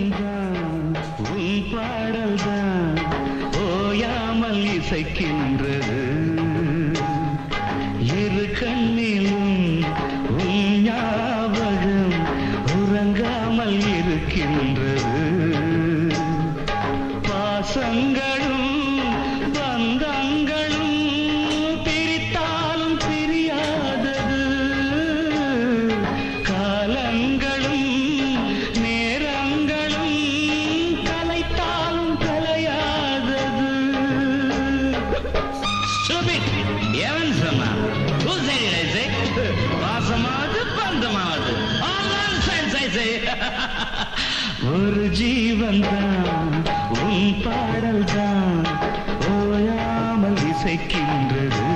ஜீவன் தான் உன் பாடல் தான் ஓயாமல் இசைக்கின்றது. இரு கண்ணிலும் உன் ஞாபகம் உறங்காமல் இருக்கின்றது. பாசங்களும் பந்தங்களும் பிரித்தாலும் பிரியாதது. காலங்களும் நேரங்களும் கலைத்தாலும் கலையாதது. எவன் சொன்னா? பாசமாவது பந்தமாவது ஒரு ஜீவன் தான் உன் பாடல் தான் ஓயாமல் இசைக்கின்றது.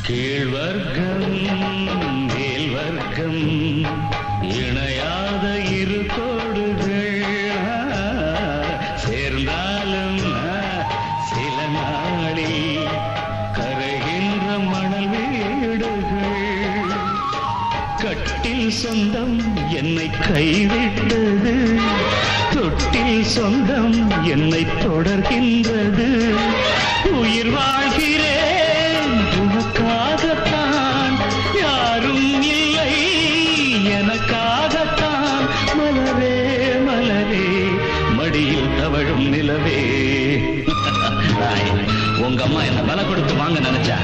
கீழ்வர்க்கம் மேல்வர்க்கம் இணையாத இரு கோடுகள் சேர்ந்தாலும் சில நாளில் கரைகின்ற மணல் வீடுகள். கட்டில் சொந்தம் என்னை கைவிட்டது, தொட்டில் சொந்தம் என்னை தொடர்கின்றது. உயிர் வாழ்கிறேன் உனக்காகத்தான், யாரும் இல்லை எனக்காகத்தான். மலரே மலரே மடியில் தவழும் நிலவே. உங்க அம்மா என்ன பல கொடுத்து வாங்க நினைச்சா?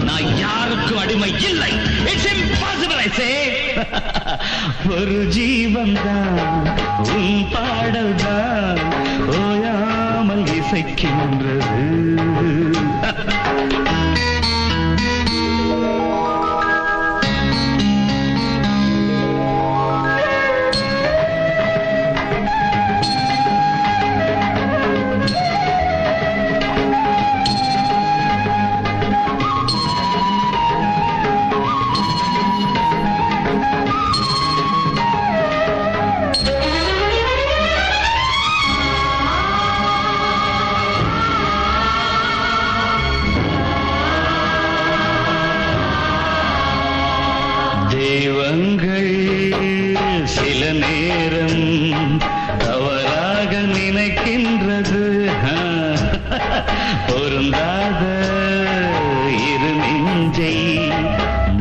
நான் யாருக்கும் அடிமை இல்லை. இட்ஸ் இம்பாசிபிள் ஐ சே. ஒரு ஜீவன் தான் உன் பாடல் தான் ஓயாமல் இசைக்கின்றது. தெய்வங்கள் சில நேரம் தவறாக நினைக்கின்றது. பொருந்தாத இரு நெஞ்சை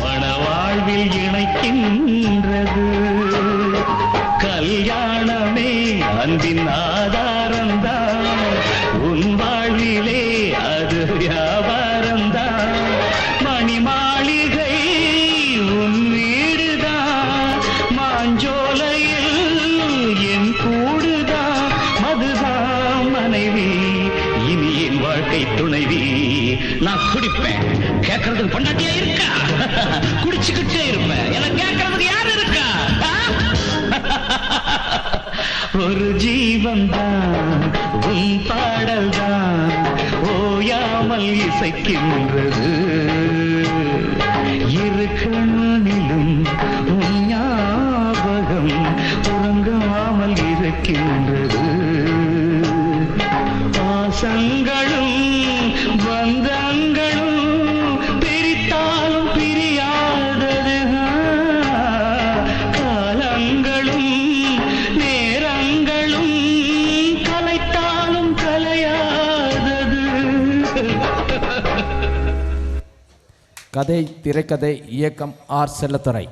மணவாழ்வில் இணைக்கின்றது. கல்யாணமே அன்பின் ஆதாரம்தான், உன் வாழ்விலே அது வியாபாரம்தான். மணி மாளிகை உன் வீடுதான், மாஞ்சோலையில் என் கூடுதான். மதுதான் மனைவி, இனி என் வாழ்க்கை துணைவி. நான் குடிப்பேன், கேட்கறதுக்கு பொண்டாட்டியா இருக்கா? குடிச்சுக்கிட்டே இருப்பேன், எனக்கு கேட்கறதுக்கு யாரு இருக்கா? ஒரு ஜீவன் தான் உன் பாடல் தான் ஓயாமல் இசைக்கின்றது. இரு கண்ணிலும் உன் ஞாபகம் உறங்காமல் இருக்கின்றது. பாசங்களும் பந்தங்களும் பிரித்தாலும் பிரியாதது. காலங்களும் நேரங்களும் கலைத்தாலும் கலையாதது. கதை, திரைக்கதை, இயக்கம் ஆர். செல்லத்துரை.